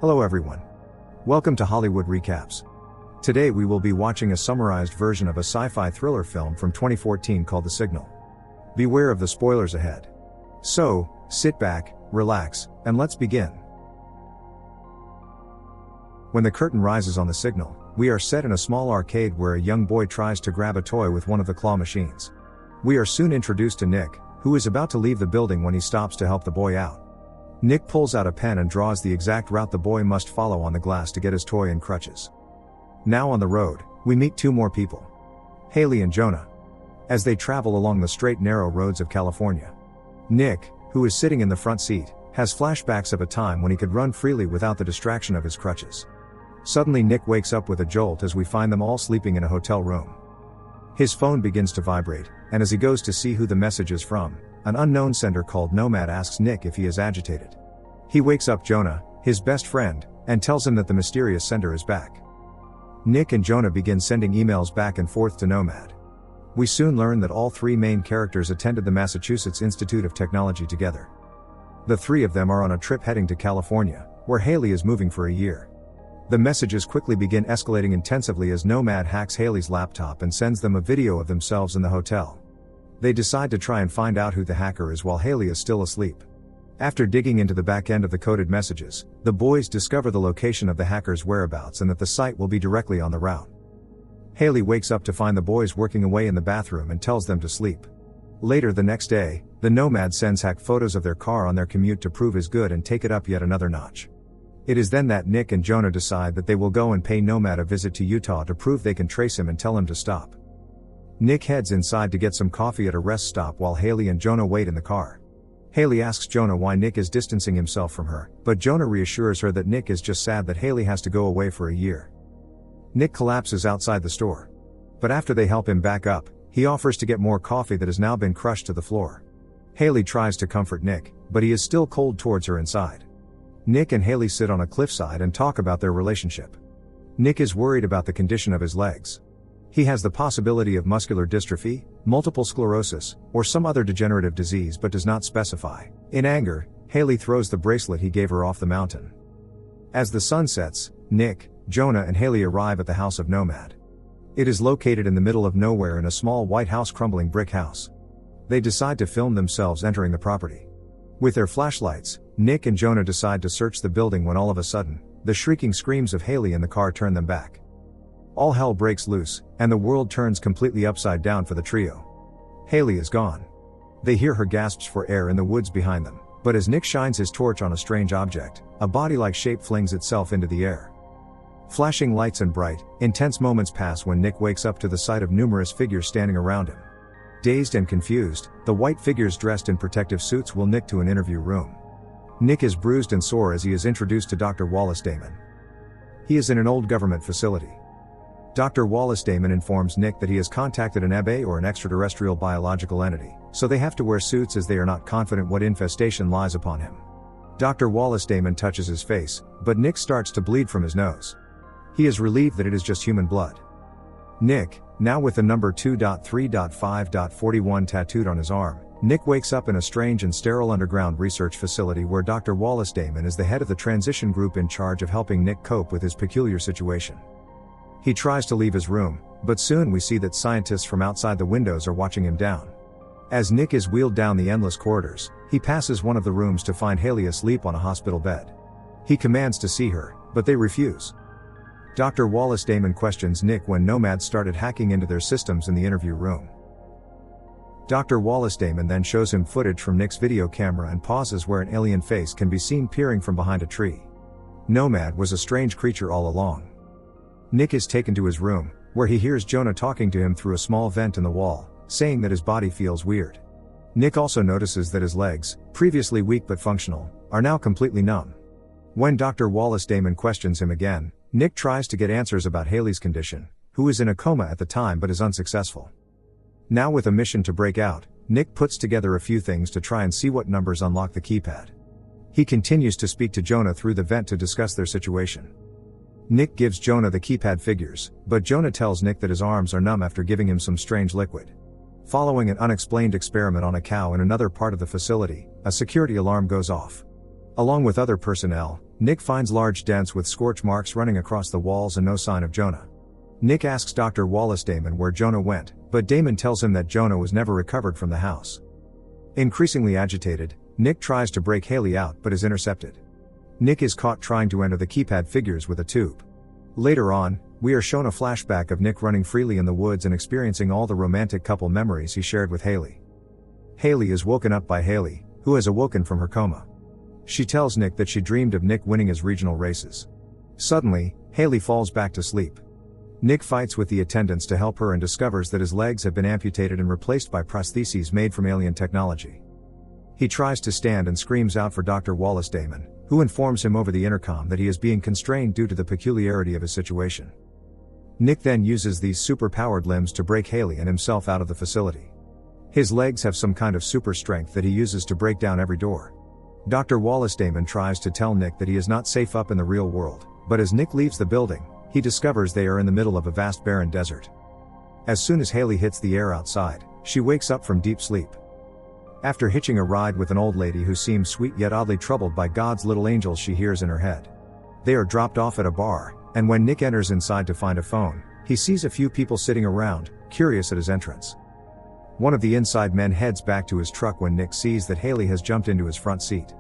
Hello everyone. Welcome to Hollywood Recaps. Today we will be watching a summarized version of a sci-fi thriller film from 2014 called The Signal. Beware of the spoilers ahead. So, sit back, relax, and let's begin. When the curtain rises on The Signal, we are set in a small arcade where a young boy tries to grab a toy with one of the claw machines. We are soon introduced to Nick, who is about to leave the building when he stops to help the boy out. Nick pulls out a pen and draws the exact route the boy must follow on the glass to get his toy and crutches. Now on the road, we meet two more people. Haley and Jonah. As they travel along the straight narrow roads of California. Nick, who is sitting in the front seat, has flashbacks of a time when he could run freely without the distraction of his crutches. Suddenly Nick wakes up with a jolt as we find them all sleeping in a hotel room. His phone begins to vibrate, and as he goes to see who the message is from, an unknown sender called Nomad asks Nick if he is agitated. He wakes up Jonah, his best friend, and tells him that the mysterious sender is back. Nick and Jonah begin sending emails back and forth to Nomad. We soon learn that all three main characters attended the Massachusetts Institute of Technology together. The three of them are on a trip heading to California, where Haley is moving for a year. The messages quickly begin escalating intensively as Nomad hacks Haley's laptop and sends them a video of themselves in the hotel. They decide to try and find out who the hacker is while Haley is still asleep. After digging into the back end of the coded messages, the boys discover the location of the hacker's whereabouts and that the site will be directly on the route. Haley wakes up to find the boys working away in the bathroom and tells them to sleep. Later the next day, the Nomad sends hacked photos of their car on their commute to prove his good and take it up yet another notch. It is then that Nick and Jonah decide that they will go and pay Nomad a visit to Utah to prove they can trace him and tell him to stop. Nick heads inside to get some coffee at a rest stop while Haley and Jonah wait in the car. Haley asks Jonah why Nick is distancing himself from her, but Jonah reassures her that Nick is just sad that Haley has to go away for a year. Nick collapses outside the store. But after they help him back up, he offers to get more coffee that has now been crushed to the floor. Haley tries to comfort Nick, but he is still cold towards her inside. Nick and Haley sit on a cliffside and talk about their relationship. Nick is worried about the condition of his legs. He has the possibility of muscular dystrophy, multiple sclerosis, or some other degenerative disease but does not specify. In anger, Haley throws the bracelet he gave her off the mountain. As the sun sets, Nick, Jonah and Haley arrive at the house of Nomad. It is located in the middle of nowhere in a small white house crumbling brick house. They decide to film themselves entering the property. With their flashlights, Nick and Jonah decide to search the building when all of a sudden, the shrieking screams of Haley in the car turn them back. All hell breaks loose, and the world turns completely upside down for the trio. Haley is gone. They hear her gasps for air in the woods behind them, but as Nick shines his torch on a strange object, a body-like shape flings itself into the air. Flashing lights and bright, intense moments pass when Nick wakes up to the sight of numerous figures standing around him. Dazed and confused, the white figures dressed in protective suits will Nick to an interview room. Nick is bruised and sore as he is introduced to Dr. Wallace Damon. He is in an old government facility. Dr. Wallace Damon informs Nick that he has contacted an EBE or an extraterrestrial biological entity, so they have to wear suits as they are not confident what infestation lies upon him. Dr. Wallace Damon touches his face, but Nick starts to bleed from his nose. He is relieved that it is just human blood. Nick, now with the number 2.3.5.41 tattooed on his arm, Nick wakes up in a strange and sterile underground research facility where Dr. Wallace Damon is the head of the transition group in charge of helping Nick cope with his peculiar situation. He tries to leave his room, but soon we see that scientists from outside the windows are watching him down. As Nick is wheeled down the endless corridors, he passes one of the rooms to find Haley asleep on a hospital bed. He commands to see her, but they refuse. Dr. Wallace Damon questions Nick when Nomad started hacking into their systems in the interview room. Dr. Wallace Damon then shows him footage from Nick's video camera and pauses where an alien face can be seen peering from behind a tree. Nomad was a strange creature all along. Nick is taken to his room, where he hears Jonah talking to him through a small vent in the wall, saying that his body feels weird. Nick also notices that his legs, previously weak but functional, are now completely numb. When Dr. Wallace Damon questions him again, Nick tries to get answers about Haley's condition, who is in a coma at the time but is unsuccessful. Now with a mission to break out, Nick puts together a few things to try and see what numbers unlock the keypad. He continues to speak to Jonah through the vent to discuss their situation. Nick gives Jonah the keypad figures, but Jonah tells Nick that his arms are numb after giving him some strange liquid. Following an unexplained experiment on a cow in another part of the facility, a security alarm goes off. Along with other personnel, Nick finds large dents with scorch marks running across the walls and no sign of Jonah. Nick asks Dr. Wallace Damon where Jonah went, but Damon tells him that Jonah was never recovered from the house. Increasingly agitated, Nick tries to break Haley out but is intercepted. Nick is caught trying to enter the keypad figures with a tube. Later on, we are shown a flashback of Nick running freely in the woods and experiencing all the romantic couple memories he shared with Haley. Haley is woken up by Haley, who has awoken from her coma. She tells Nick that she dreamed of Nick winning his regional races. Suddenly, Haley falls back to sleep. Nick fights with the attendants to help her and discovers that his legs have been amputated and replaced by prostheses made from alien technology. He tries to stand and screams out for Dr. Wallace Damon, who informs him over the intercom that he is being constrained due to the peculiarity of his situation. Nick then uses these super-powered limbs to break Haley and himself out of the facility. His legs have some kind of super strength that he uses to break down every door. Dr. Wallace Damon tries to tell Nick that he is not safe up in the real world, but as Nick leaves the building, he discovers they are in the middle of a vast barren desert. As soon as Haley hits the air outside, she wakes up from deep sleep. After hitching a ride with an old lady who seems sweet yet oddly troubled by God's little angels she hears in her head. They are dropped off at a bar, and when Nick enters inside to find a phone, he sees a few people sitting around, curious at his entrance. One of the inside men heads back to his truck when Nick sees that Haley has jumped into his front seat.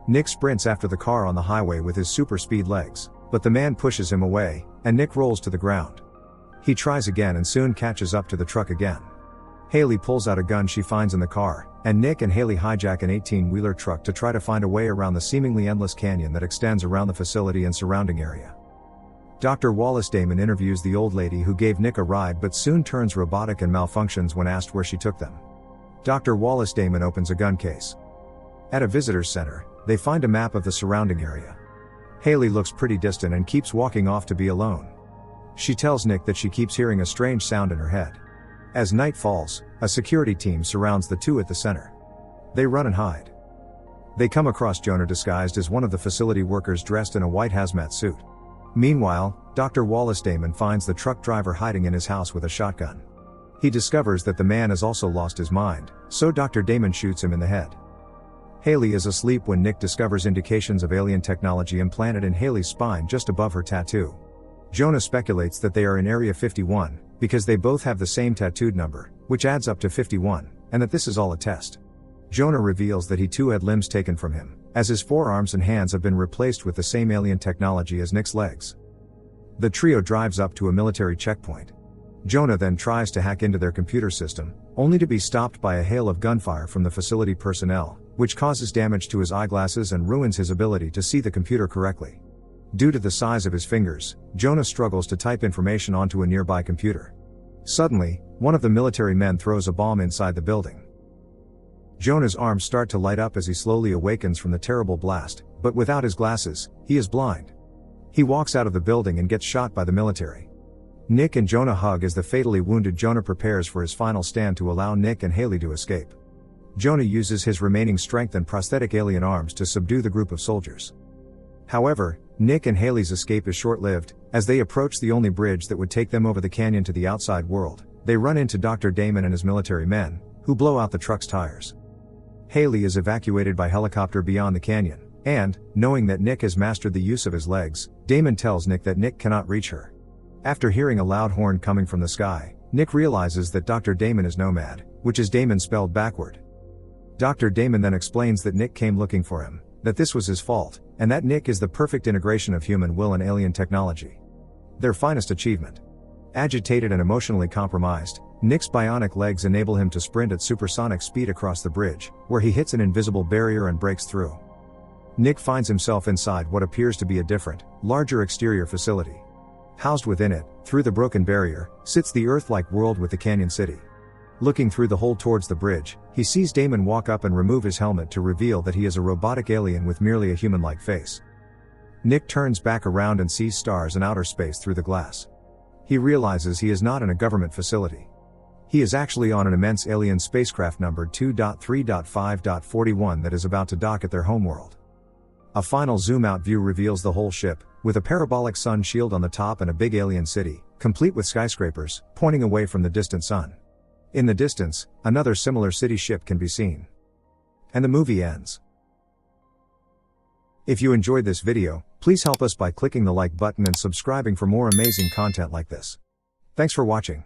Nick sprints after the car on the highway with his super speed legs, but the man pushes him away, and Nick rolls to the ground. He tries again and soon catches up to the truck again. Haley pulls out a gun she finds in the car, and Nick and Haley hijack an 18-wheeler truck to try to find a way around the seemingly endless canyon that extends around the facility and surrounding area. Dr. Wallace Damon interviews the old lady who gave Nick a ride but soon turns robotic and malfunctions when asked where she took them. Dr. Wallace Damon opens a gun case. At a visitor's center, they find a map of the surrounding area. Haley looks pretty distant and keeps walking off to be alone. She tells Nick that she keeps hearing a strange sound in her head. As night falls, a security team surrounds the two at the center. They run and hide. They come across Jonah disguised as one of the facility workers dressed in a white hazmat suit. Meanwhile, Dr. Wallace Damon finds the truck driver hiding in his house with a shotgun. He discovers that the man has also lost his mind, so Dr. Damon shoots him in the head. Haley is asleep when Nick discovers indications of alien technology implanted in Haley's spine just above her tattoo. Jonah speculates that they are in Area 51, because they both have the same tattooed number, which adds up to 51, and that this is all a test. Jonah reveals that he too had limbs taken from him, as his forearms and hands have been replaced with the same alien technology as Nick's legs. The trio drives up to a military checkpoint. Jonah then tries to hack into their computer system, only to be stopped by a hail of gunfire from the facility personnel, which causes damage to his eyeglasses and ruins his ability to see the computer correctly. Due to the size of his fingers, Jonah struggles to type information onto a nearby computer. Suddenly, one of the military men throws a bomb inside the building. Jonah's arms start to light up as he slowly awakens from the terrible blast, but without his glasses, he is blind. He walks out of the building and gets shot by the military. Nick and Jonah hug as the fatally wounded Jonah prepares for his final stand to allow Nick and Haley to escape. Jonah uses his remaining strength and prosthetic alien arms to subdue the group of soldiers. However, Nick and Haley's escape is short-lived. As they approach the only bridge that would take them over the canyon to the outside world, they run into Dr. Damon and his military men, who blow out the truck's tires. Haley is evacuated by helicopter beyond the canyon, and, knowing that Nick has mastered the use of his legs, Damon tells Nick that Nick cannot reach her. After hearing a loud horn coming from the sky, Nick realizes that Dr. Damon is Nomad, which is Damon spelled backward. Dr. Damon then explains that Nick came looking for him, that this was his fault, and that Nick is the perfect integration of human will and alien technology. Their finest achievement. Agitated and emotionally compromised, Nick's bionic legs enable him to sprint at supersonic speed across the bridge, where he hits an invisible barrier and breaks through. Nick finds himself inside what appears to be a different, larger exterior facility. Housed within it, through the broken barrier, sits the Earth-like world with the canyon city. Looking through the hole towards the bridge, he sees Damon walk up and remove his helmet to reveal that he is a robotic alien with merely a human-like face. Nick turns back around and sees stars and outer space through the glass. He realizes he is not in a government facility. He is actually on an immense alien spacecraft numbered 2.3.5.41 that is about to dock at their homeworld. A final zoom-out view reveals the whole ship, with a parabolic sun shield on the top and a big alien city, complete with skyscrapers, pointing away from the distant sun. In the distance, another similar city ship can be seen. And the movie ends. If you enjoyed this video, please help us by clicking the like button and subscribing for more amazing content like this. Thanks for watching.